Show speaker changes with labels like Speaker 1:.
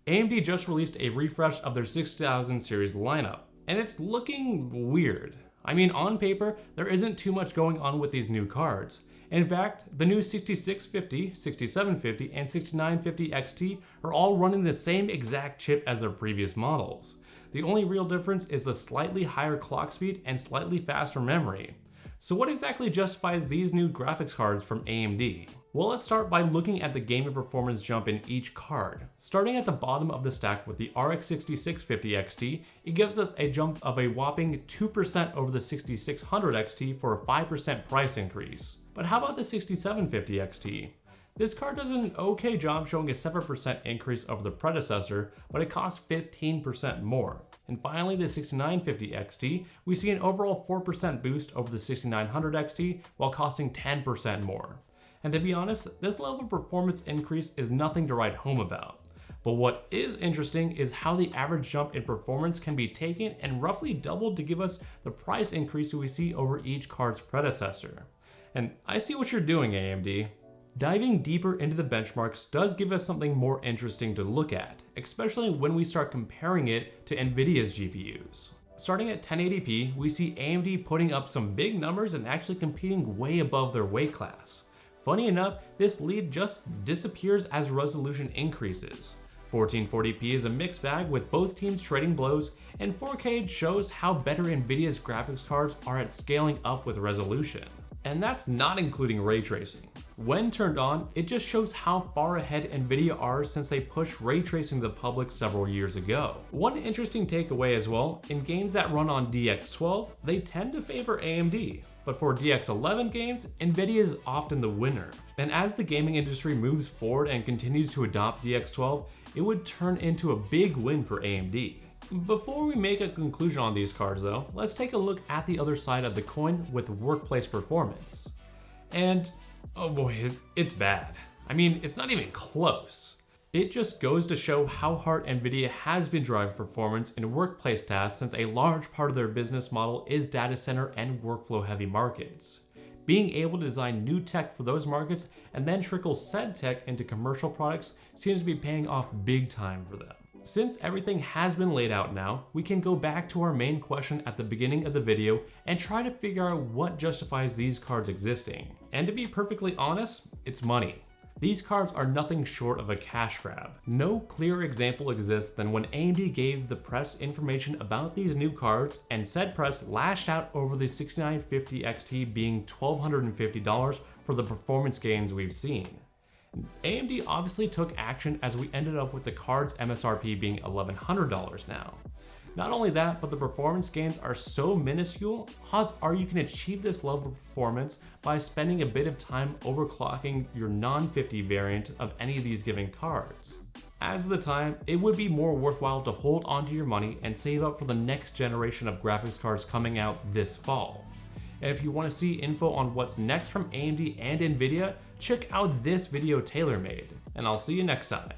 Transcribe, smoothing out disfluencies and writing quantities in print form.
Speaker 1: AMD just released a refresh of their 6000 series lineup, and it's looking weird. I mean, on paper, there isn't too much going on with these new cards. In fact, the new 6650, 6750, and 6950 XT are all running the same exact chip as their previous models. The only real difference is the slightly higher clock speed and slightly faster memory. So what exactly justifies these new graphics cards from AMD? Well, let's start by looking at the gaming performance jump in each card. Starting at the bottom of the stack with the RX 6650 XT, it gives us a jump of a whopping 2% over the 6600 XT for a 5% price increase. But how about the 6750 XT? This card does an okay job showing a 7% increase over the predecessor, but it costs 15% more. And finally, the 6950 XT, we see an overall 4% boost over the 6900 XT while costing 10% more. And to be honest, this level of performance increase is nothing to write home about. But what is interesting is how the average jump in performance can be taken and roughly doubled to give us the price increase we see over each card's predecessor. And I see what you're doing, AMD. Diving deeper into the benchmarks does give us something more interesting to look at, especially when we start comparing it to NVIDIA's GPUs. Starting at 1080p, we see AMD putting up some big numbers and actually competing way above their weight class. Funny enough, this lead just disappears as resolution increases. 1440p is a mixed bag with both teams trading blows, and 4K shows how better NVIDIA's graphics cards are at scaling up with resolution. And that's not including ray tracing. When turned on, it just shows how far ahead NVIDIA are since they pushed ray tracing to the public several years ago. One interesting takeaway as well, in games that run on DX12, they tend to favor AMD. But for DX11 games, NVIDIA is often the winner. And as the gaming industry moves forward and continues to adopt DX12, it would turn into a big win for AMD. Before we make a conclusion on these cards though, let's take a look at the other side of the coin with workplace performance. And oh boy, it's bad. I mean, it's not even close. It just goes to show how hard NVIDIA has been driving performance in workplace tasks since a large part of their business model is data center and workflow heavy markets. Being able to design new tech for those markets and then trickle said tech into commercial products seems to be paying off big time for them. Since everything has been laid out now, we can go back to our main question at the beginning of the video and try to figure out what justifies these cards existing. And to be perfectly honest, it's money. These cards are nothing short of a cash grab. No clearer example exists than when AMD gave the press information about these new cards and said press lashed out over the 6950 XT being $1,250 for the performance gains we've seen. AMD obviously took action as we ended up with the card's MSRP being $1,100 now. Not only that, but the performance gains are so minuscule, odds are you can achieve this level of performance by spending a bit of time overclocking your non-50 variant of any of these given cards. As of the time, it would be more worthwhile to hold onto your money and save up for the next generation of graphics cards coming out this fall. And if you want to see info on what's next from AMD and NVIDIA, check out this video tailor-made, and I'll see you next time.